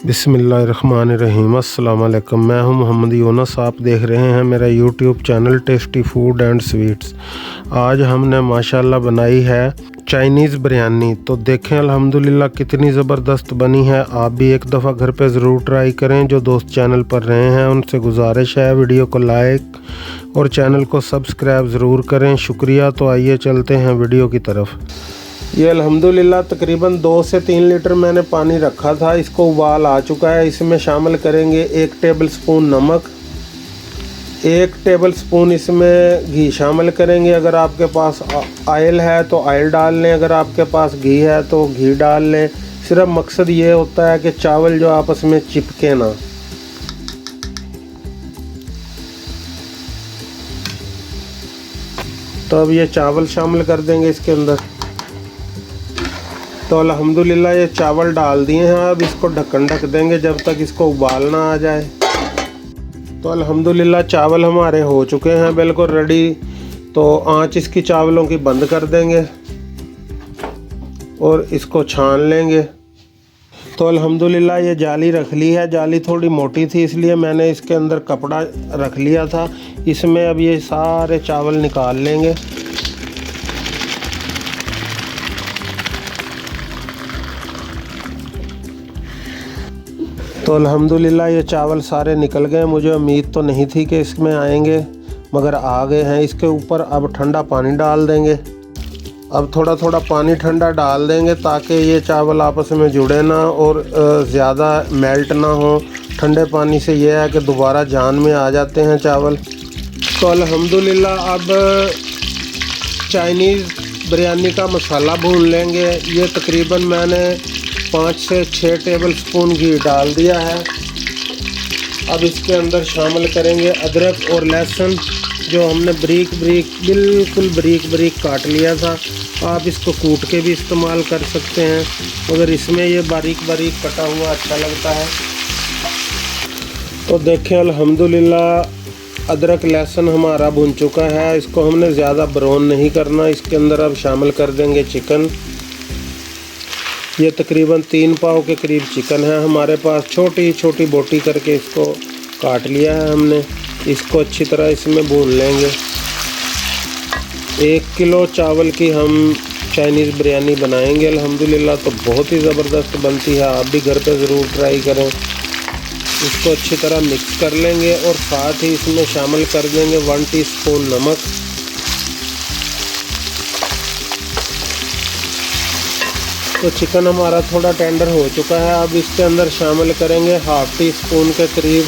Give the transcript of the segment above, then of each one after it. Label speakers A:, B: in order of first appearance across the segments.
A: बिस्मिल्लाहिर्रहमानिर्रहीम। अस्सलाम वालेकुम। मैं हूं मोहम्मद यूनुस। आप देख रहे हैं मेरा YouTube channel tasty food and sweets. आज हमने माशाल्लाह बनाई है चाइनीज़ बिरयानी। तो देखें अल्हम्दुलिल्लाह कितनी ज़बरदस्त बनी है। आप भी एक दफ़ा घर पे ज़रूर ट्राई करें। जो दोस्त चैनल पर रहे हैं उनसे गुजारिश है वीडियो को लाइक और चैनल को सब्सक्राइब ज़रूर करें। शुक्रिया। तो आइए चलते हैं वीडियो की तरफ। ये अल्हम्दुलिल्लाह तकरीबन 2 से 3 लीटर मैंने पानी रखा था। इसको उबाल आ चुका है। इसमें शामिल करेंगे 1 टेबल स्पून नमक, 1 टेबल स्पून इसमें घी शामिल करेंगे। अगर आपके पास ऑयल है तो ऑयल डाल लें, अगर आपके पास घी है तो घी डाल लें। सिर्फ मकसद ये होता है कि चावल जो आपस में चिपके ना। तो अब ये चावल शामिल कर देंगे इसके अंदर। तो अल्हम्दुलिल्लाह ये चावल डाल दिए हैं। अब इसको ढक्कन ढक देंगे जब तक इसको उबाल ना आ जाए। तो अल्हम्दुलिल्लाह चावल हमारे हो चुके हैं बिल्कुल रेडी। तो आंच इसकी चावलों की बंद कर देंगे और इसको छान लेंगे। तो अल्हम्दुलिल्लाह ये जाली रख ली है। जाली थोड़ी मोटी थी इसलिए मैंने इसके अंदर कपड़ा रख लिया था। इसमें अब ये सारे चावल निकाल लेंगे। तो अल्हम्दुलिल्लाह ये चावल सारे निकल गए। मुझे उम्मीद तो नहीं थी कि इसमें आएंगे, मगर आ गए हैं। इसके ऊपर अब ठंडा पानी डाल देंगे। अब थोड़ा थोड़ा पानी ठंडा डाल देंगे ताकि ये चावल आपस में जुड़े ना और ज़्यादा मेल्ट ना हो। ठंडे पानी से ये है कि दोबारा जान में आ जाते हैं चावल। तो अल्हम्दुलिल्लाह अब चाइनीज़ बिरयानी का मसाला भून लेंगे। ये तकरीबन मैंने 5 से 6 टेबल स्पून घी डाल दिया है। अब इसके अंदर शामिल करेंगे अदरक और लहसुन जो हमने बिल्कुल बारीक काट लिया था। आप इसको कूट के भी इस्तेमाल कर सकते हैं, मगर इसमें ये बारीक कटा हुआ अच्छा लगता है। तो देखें अल्हम्दुलिल्लाह अदरक लहसुन हमारा भुन चुका है। इसको हमने ज़्यादा ब्राउन नहीं करना। इसके अंदर अब शामिल कर देंगे चिकन। ये तकरीबन 3 पाव के करीब चिकन है हमारे पास। छोटी छोटी बोटी करके इसको काट लिया है हमने। इसको अच्छी तरह इसमें भून लेंगे। 1 किलो चावल की हम चाइनीज़ बिरयानी बनाएंगे अल्हम्दुलिल्लाह। तो बहुत ही ज़बरदस्त बनती है। आप भी घर पे ज़रूर ट्राई करें। इसको अच्छी तरह मिक्स कर लेंगे और साथ ही इसमें शामिल कर देंगे 1 टीस्पून नमक। तो चिकन हमारा थोड़ा टेंडर हो चुका है। अब इसके अंदर शामिल करेंगे 1/2 टीस्पून के करीब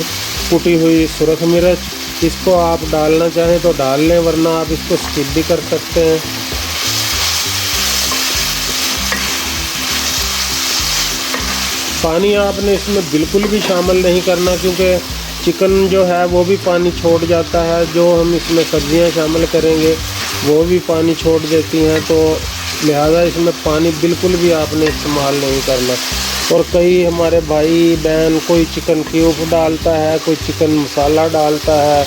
A: कुटी हुई सुरख मिर्च। इसको आप डालना चाहें तो डाल लें, वरना आप इसको स्किप भी कर सकते हैं। पानी आपने इसमें बिल्कुल भी शामिल नहीं करना, क्योंकि चिकन जो है वो भी पानी छोड़ जाता है। जो हम इसमें सब्जियां शामिल करेंगे वो भी पानी छोड़ देती हैं। तो लिहाजा इसमें पानी बिल्कुल भी आपने इस्तेमाल नहीं करना। और कई हमारे भाई बहन कोई चिकन क्यूब डालता है, कोई चिकन मसाला डालता है,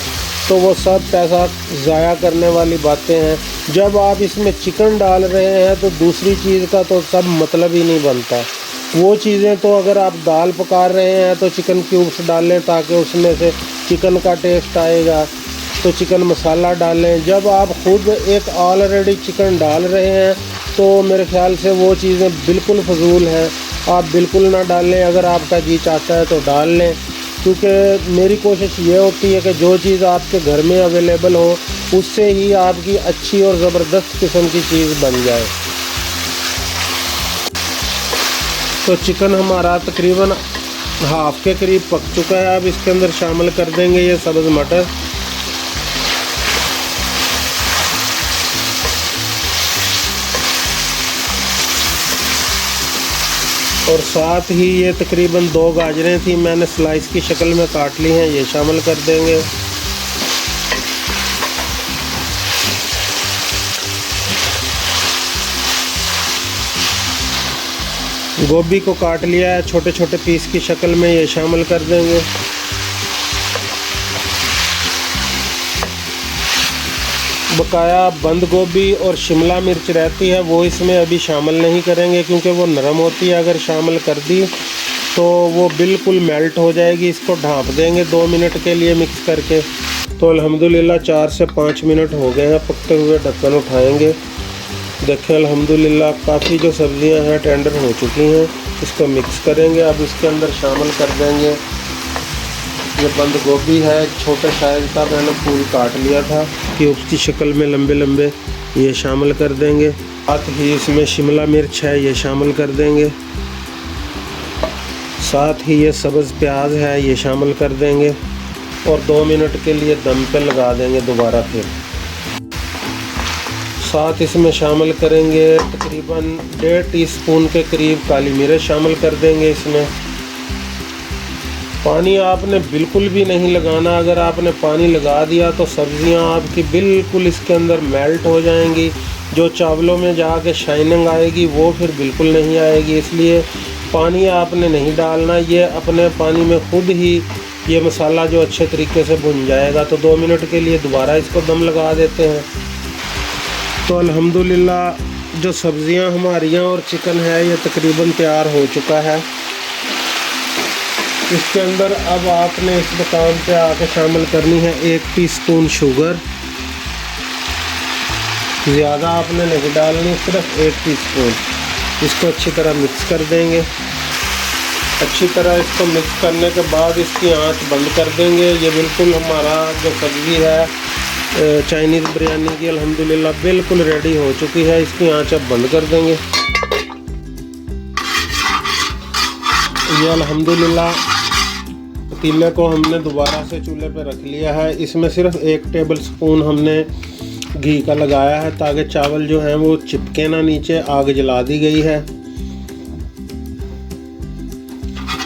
A: तो वो सब पैसा ज़ाया करने वाली बातें हैं। जब आप इसमें चिकन डाल रहे हैं तो दूसरी चीज़ का तो सब मतलब ही नहीं बनता। वो चीज़ें तो अगर आप दाल पका रहे हैं तो चिकन क्यूब्स डाल लें ताकि उसमें से चिकन का टेस्ट आएगा। तो चिकन मसाला डालें। जब आप खुद एक ऑलरेडी चिकन डाल रहे हैं तो मेरे ख्याल से वो चीज़ें बिल्कुल फजूल हैं। आप बिल्कुल ना डालें। अगर आपका जी चाहता है तो डाल लें, क्योंकि मेरी कोशिश ये होती है कि जो चीज़ आपके घर में अवेलेबल हो उससे ही आपकी अच्छी और ज़बरदस्त किस्म की चीज़ बन जाए। तो चिकन हमारा तकरीबन हाफ के करीब पक चुका है। अब इसके अंदर शामिल कर देंगे ये सब्ज़ मटर। और साथ ही ये तकरीबन 2 गाजरें थी, मैंने स्लाइस की शक्ल में काट ली हैं, ये शामिल कर देंगे। गोभी को काट लिया है छोटे छोटे पीस की शक्ल में, ये शामिल कर देंगे। बकाया बंद गोभी और शिमला मिर्च रहती है वो इसमें अभी शामिल नहीं करेंगे, क्योंकि वो नरम होती है। अगर शामिल कर दी तो वो बिल्कुल मेल्ट हो जाएगी। इसको ढाँप देंगे 2 मिनट के लिए मिक्स करके। तो अल्हम्दुलिल्लाह 4 से 5 मिनट हो गए हैं पकते हुए। ढक्कन उठाएंगे, देखें अल्हम्दुलिल्लाह काफ़ी जो सब्ज़ियां हैं टेंडर हो चुकी हैं। इसको मिक्स करेंगे। अब इसके अंदर शामिल कर देंगे ये बंद गोभी है, छोटे साइज़ का मैंने फूल काट लिया था क्यूब्स की शक्ल में लंबे लंबे, ये शामिल कर देंगे। साथ ही इसमें शिमला मिर्च है, ये शामिल कर देंगे। साथ ही ये सब्ज़ प्याज है, ये शामिल कर देंगे और 2 मिनट के लिए दम पे लगा देंगे दोबारा फिर। साथ इसमें शामिल करेंगे तकरीबन 1.5 टीस्पून के करीब काली मिर्च शामिल कर देंगे इसमें। पानी आपने बिल्कुल भी नहीं लगाना। अगर आपने पानी लगा दिया तो सब्ज़ियां आपकी बिल्कुल इसके अंदर मेल्ट हो जाएंगी। जो चावलों में जाके शाइनिंग आएगी वो फिर बिल्कुल नहीं आएगी। इसलिए पानी आपने नहीं डालना, ये अपने पानी में खुद ही ये मसाला जो अच्छे तरीके से भुन जाएगा। तो 2 मिनट के लिए दोबारा इसको दम लगा देते हैं। तो अल्हम्दुलिल्लाह जो सब्ज़ियां हमारी और चिकन है ये तकरीबन तैयार हो चुका है। इसके अंदर अब आपने इस मकाम पे आके शामिल करनी है 1 टीस्पून शुगर। ज़्यादा आपने नहीं डालनी, सिर्फ 1 टीस्पून। इसको अच्छी तरह मिक्स कर देंगे। अच्छी तरह इसको मिक्स करने के बाद इसकी आंच बंद कर देंगे। ये बिल्कुल हमारा जो सब्ज़ी है चाइनीज़ बिरयानी की अल्हम्दुलिल्लाह बिल्कुल रेडी हो चुकी है। इसकी आंच अब बंद कर देंगे। ये अल्हम्दुलिल्लाह पतीले को हमने दोबारा से चूल्हे पे रख लिया है। इसमें सिर्फ 1 टेबल स्पून हमने घी का लगाया है ताकि चावल जो हैं वो चिपके ना नीचे। आग जला दी गई है।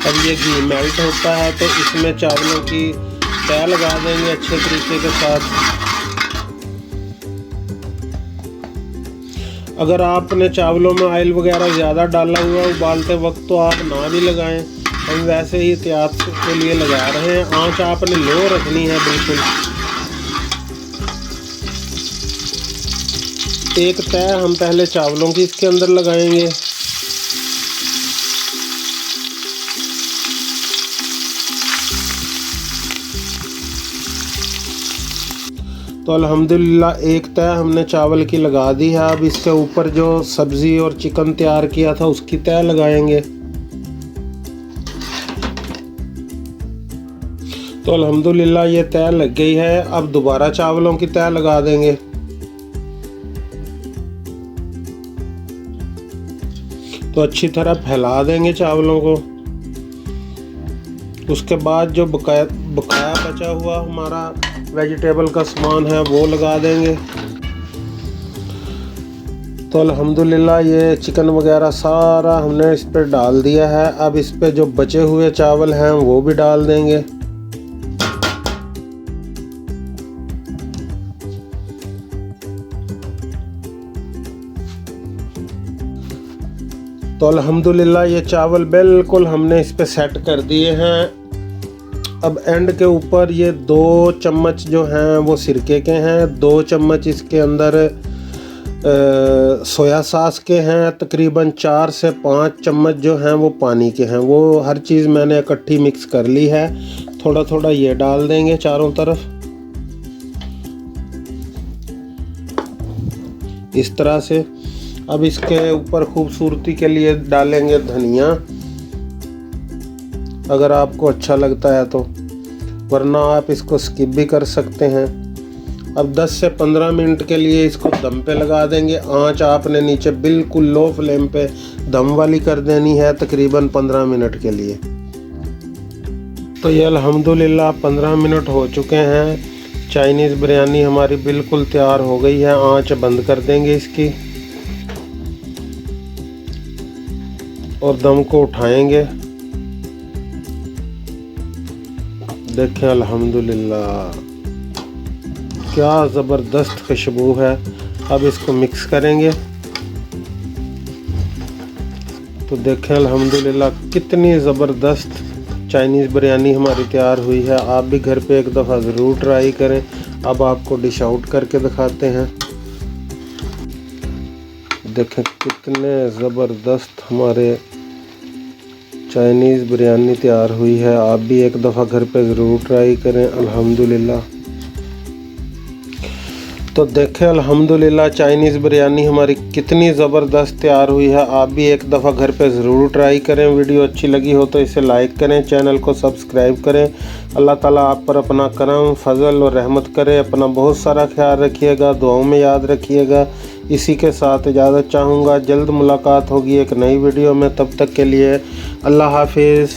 A: अब ये घी मेल्ट होता है तो इसमें चावलों की तह लगा देंगे अच्छे तरीके के साथ। अगर आपने चावलों में ऑयल वगैरह ज़्यादा डाला हुआ है उबालते वक्त तो आप ना भी लगाएं। हम वैसे ही एहतियात के लिए लगा रहे हैं। आंच आपने लो रखनी है बिल्कुल। एक तह हम पहले चावलों की इसके अंदर लगाएंगे। तो अल्हम्दुलिल्लाह एक तह हमने चावल की लगा दी है। अब इसके ऊपर जो सब्ज़ी और चिकन तैयार किया था उसकी तह लगाएंगे। तो अल्हम्दुलिल्लाह ये तह लग गई है। अब दोबारा चावलों की तह लगा देंगे। तो अच्छी तरह फैला देंगे चावलों को। उसके बाद जो बकाया बचा हुआ हमारा वेजिटेबल का सामान है वो लगा देंगे। तो अल्हम्दुलिल्लाह ये चिकन वगैरह सारा हमने इस पर डाल दिया है। अब इस पे जो बचे हुए चावल हैं वो भी डाल देंगे। तो अल्हम्दुलिल्लाह ये चावल बिल्कुल हमने इस पे सेट कर दिए हैं। अब एंड के ऊपर ये 2 चम्मच जो हैं वो सिरके के हैं, 2 चम्मच इसके अंदर सोया सॉस के हैं, तकरीबन 4 से 5 चम्मच जो हैं वो पानी के हैं। वो हर चीज़ मैंने इकट्ठी मिक्स कर ली है। थोड़ा थोड़ा ये डाल देंगे चारों तरफ इस तरह से। अब इसके ऊपर खूबसूरती के लिए डालेंगे धनिया, अगर आपको अच्छा लगता है तो, वरना आप इसको स्किप भी कर सकते हैं। अब 10 से 15 मिनट के लिए इसको दम पे लगा देंगे। आंच आपने नीचे बिल्कुल लो फ्लेम पे दम वाली कर देनी है तकरीबन 15 मिनट के लिए। तो ये अल्हम्दुलिल्लाह 15 मिनट हो चुके हैं। चाइनीज़ बिरयानी हमारी बिल्कुल तैयार हो गई है। आंच बंद कर देंगे इसकी और दम को उठाएंगे। देखें अल्हम्दुलिल्लाह क्या ज़बरदस्त खुशबू है। अब इसको मिक्स करेंगे। तो देखें अल्हम्दुलिल्लाह कितनी ज़बरदस्त चाइनीज़ बिरयानी हमारी तैयार हुई है। आप भी घर पे एक दफ़ा ज़रूर ट्राई करें। अब आपको डिश आउट करके दिखाते हैं। देखें कितने ज़बरदस्त हमारे चाइनीज़ बिरयानी तैयार हुई है। आप भी एक दफ़ा घर पे ज़रूर ट्राई करें। अल्हम्दुलिल्लाह। तो देखें अल्हम्दुलिल्लाह चाइनीज़ बिरयानी हमारी कितनी ज़बरदस्त तैयार हुई है। आप भी एक दफ़ा घर पे ज़रूर ट्राई करें। वीडियो अच्छी लगी हो तो इसे लाइक करें, चैनल को सब्सक्राइब करें। अल्लाह ताला आप पर अपना करम, फजल और रहमत करे। अपना बहुत सारा ख्याल रखिएगा, दुआओं में याद रखिएगा। इसी के साथ इजाज़त चाहूँगा। जल्द मुलाकात होगी एक नई वीडियो में। तब तक के लिए अल्लाह हाफिज़।